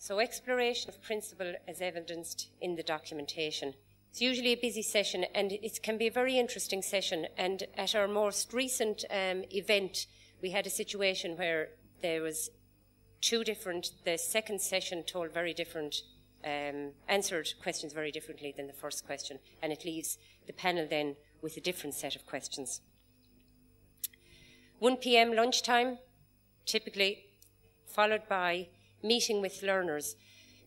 So exploration of principle as evidenced in the documentation. It's usually a busy session, and it can be a very interesting session. And at our most recent event, we had a situation where there was the second session told very different, answered questions very differently than the first question, and it leaves the panel then with a different set of questions. 1 p.m. lunchtime, typically, followed by meeting with learners.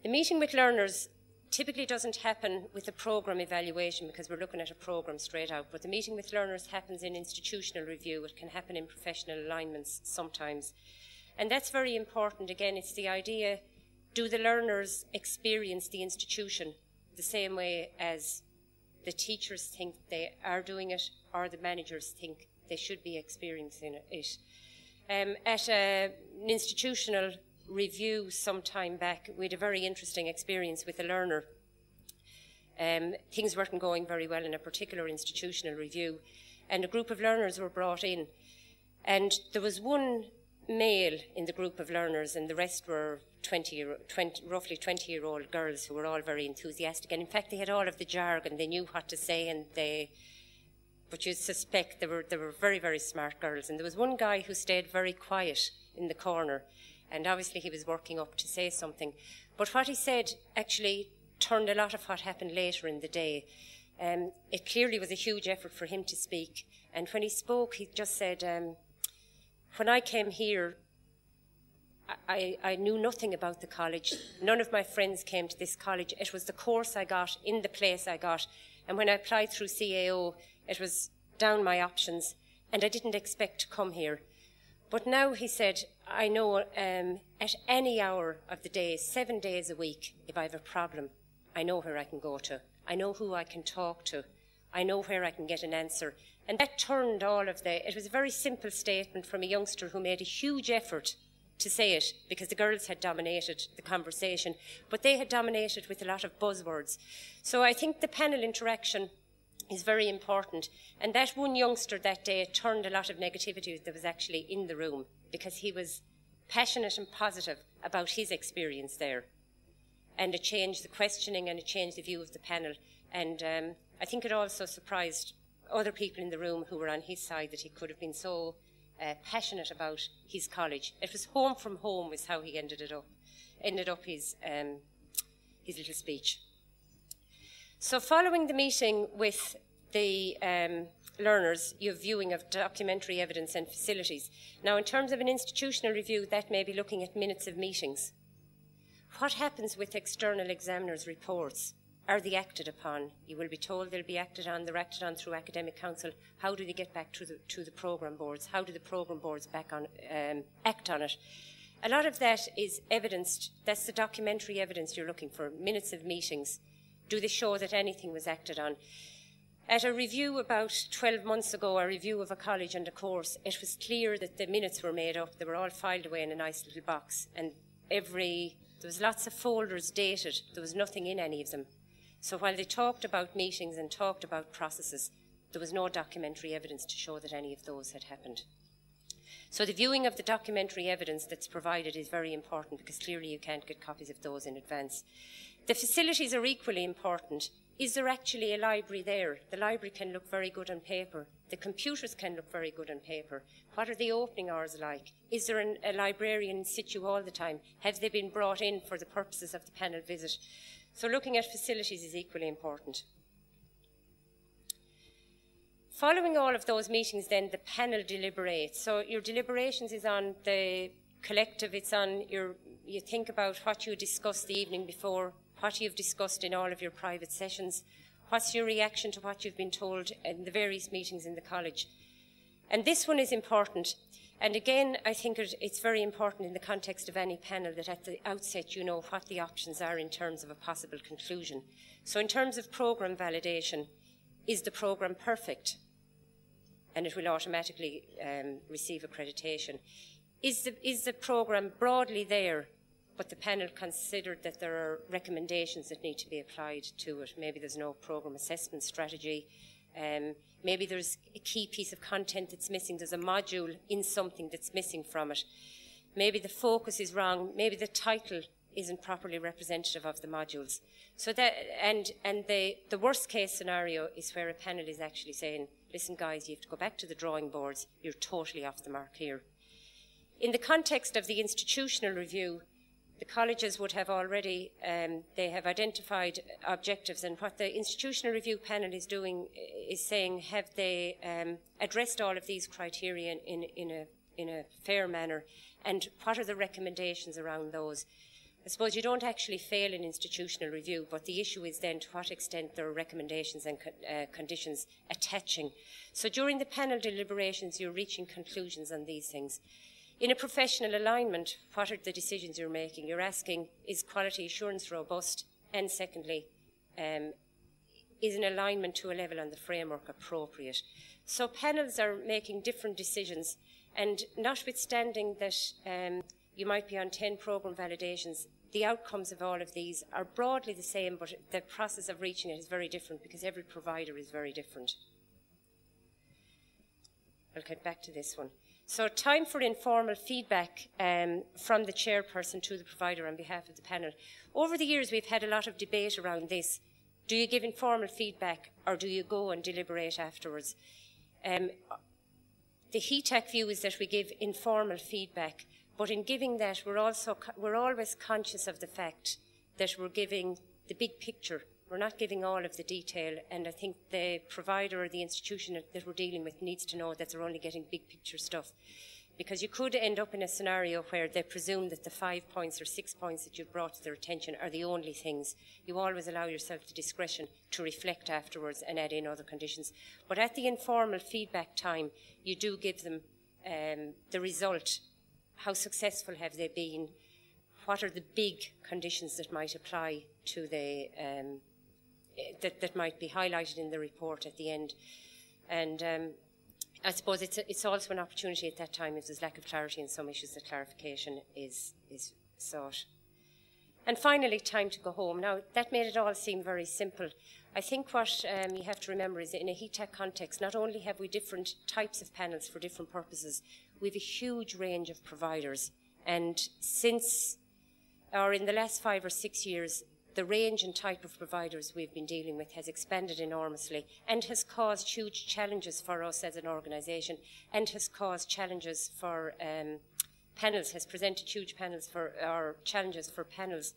The meeting with learners typically doesn't happen with a programme evaluation because we're looking at a programme straight out, but the meeting with learners happens in institutional review. It can happen in professional alignments sometimes. And that's very important. Again, it's the idea, do the learners experience the institution the same way as the teachers think they are doing it, or the managers think they should be experiencing it. At an institutional review some time back, we had a very interesting experience with a learner. Things weren't going very well in a particular institutional review, and a group of learners were brought in, and there was one male in the group of learners, and the rest were roughly 20-year-old girls who were all very enthusiastic, and in fact they had all of the jargon, they knew what to say, and but you'd suspect they were very, very smart girls. And there was one guy who stayed very quiet in the corner, and obviously he was working up to say something. But what he said actually turned a lot of what happened later in the day. It clearly was a huge effort for him to speak. And when he spoke, he just said, when I came here, I knew nothing about the college. None of my friends came to this college. It was the course I got in the place I got. And when I applied through CAO, it was down my options, and I didn't expect to come here. But now, he said, I know at any hour of the day, 7 days a week, if I have a problem, I know where I can go to. I know who I can talk to. I know where I can get an answer. And that turned it was a very simple statement from a youngster who made a huge effort to say it, because the girls had dominated the conversation, but they had dominated with a lot of buzzwords. So I think the panel interaction is very important, and that one youngster that day turned a lot of negativity that was actually in the room, because he was passionate and positive about his experience there, and it changed the questioning and it changed the view of the panel. And I think it also surprised other people in the room who were on his side that he could have been so passionate about his college. It was home from home was how he ended up his little speech. So following the meeting with the learners, you have viewing of documentary evidence and facilities. Now, in terms of an institutional review, that may be looking at minutes of meetings. What happens with external examiners' reports? Are they acted upon? You will be told they'll be acted on. They're acted on through academic council. How do they get back to the programme boards? How do the programme boards act on it? A lot of that is evidenced. That's the documentary evidence you're looking for, minutes of meetings. Do they show that anything was acted on? At a review about 12 months ago, a review of a college and a course, it was clear that the minutes were made up. They were all filed away in a nice little box, and there was lots of folders dated. There was nothing in any of them. So while they talked about meetings and talked about processes, there was no documentary evidence to show that any of those had happened. So the viewing of the documentary evidence that's provided is very important, because clearly you can't get copies of those in advance. The facilities are equally important. Is there actually a library there? The library can look very good on paper. The computers can look very good on paper. What are the opening hours like? Is there a librarian in situ all the time? Have they been brought in for the purposes of the panel visit? So looking at facilities is equally important. Following all of those meetings then, the panel deliberates. So your deliberations is on the collective, it's on you think about what you discussed the evening before, what you've discussed in all of your private sessions, what's your reaction to what you've been told in the various meetings in the college. And this one is important. And again, I think it's very important in the context of any panel that at the outset you know what the options are in terms of a possible conclusion. So in terms of programme validation, is the programme perfect? And it will automatically receive accreditation. Is the programme broadly there, but the panel considered that there are recommendations that need to be applied to it? Maybe there's no programme assessment strategy. Maybe there's a key piece of content that's missing. There's a module in something that's missing from it. Maybe the focus is wrong. Maybe the title isn't properly representative of the modules. So that, and the worst case scenario is where a panel is actually saying, listen guys, you have to go back to the drawing boards, you're totally off the mark here. In the context of the institutional review, the colleges would have already, they have identified objectives, and what the institutional review panel is doing is saying, have they addressed all of these criteria in a fair manner, and what are the recommendations around those? I suppose you don't actually fail in institutional review, but the issue is then to what extent there are recommendations and conditions attaching. So during the panel deliberations, you're reaching conclusions on these things. In a professional alignment, what are the decisions you're making? You're asking, is quality assurance robust? And secondly, is an alignment to a level on the framework appropriate? So panels are making different decisions, and notwithstanding that you might be on 10 programme validations, the outcomes of all of these are broadly the same, but the process of reaching it is very different because every provider is very different. I'll get back to this one. So time for informal feedback from the chairperson to the provider on behalf of the panel. Over the years, we've had a lot of debate around this. Do you give informal feedback or do you go and deliberate afterwards? The HETAC view is that we give informal feedback, but in giving that, we're always conscious of the fact that we're giving the big picture. We're not giving all of the detail, and I think the provider or the institution that we're dealing with needs to know that they're only getting big picture stuff. Because you could end up in a scenario where they presume that the 5 points or 6 points that you've brought to their attention are the only things. You always allow yourself the discretion to reflect afterwards and add in other conditions. But at the informal feedback time, you do give them the result. How successful have they been? What are the big conditions that might apply to the that might be highlighted in the report at the end? And I suppose it's also an opportunity at that time, if there's lack of clarity in some issues, that clarification is sought. And finally, time to go home. Now, that made it all seem very simple. I think what you have to remember is that in a HETAC context, not only have we different types of panels for different purposes, we have a huge range of providers. And since, or in the last 5 or 6 years, the range and type of providers we've been dealing with has expanded enormously and has caused huge challenges for us as an organisation, and has caused challenges for panels, has presented huge panels for, or challenges for panels.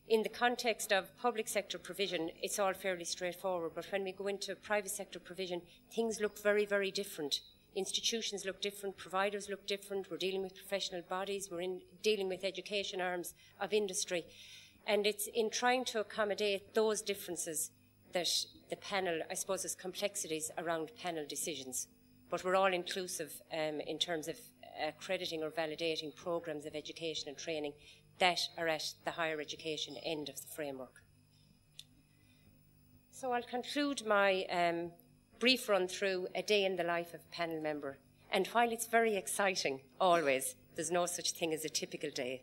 In the context of public sector provision, it's all fairly straightforward, but when we go into private sector provision, things look very, very different. Institutions look different, providers look different, we're dealing with professional bodies, we're dealing with education arms of industry. And it's in trying to accommodate those differences that the panel, I suppose, has complexities around panel decisions. But we're all inclusive in terms of accrediting or validating programmes of education and training that are at the higher education end of the framework. So I'll conclude my brief run through a day in the life of a panel member. And while it's very exciting, always, there's no such thing as a typical day.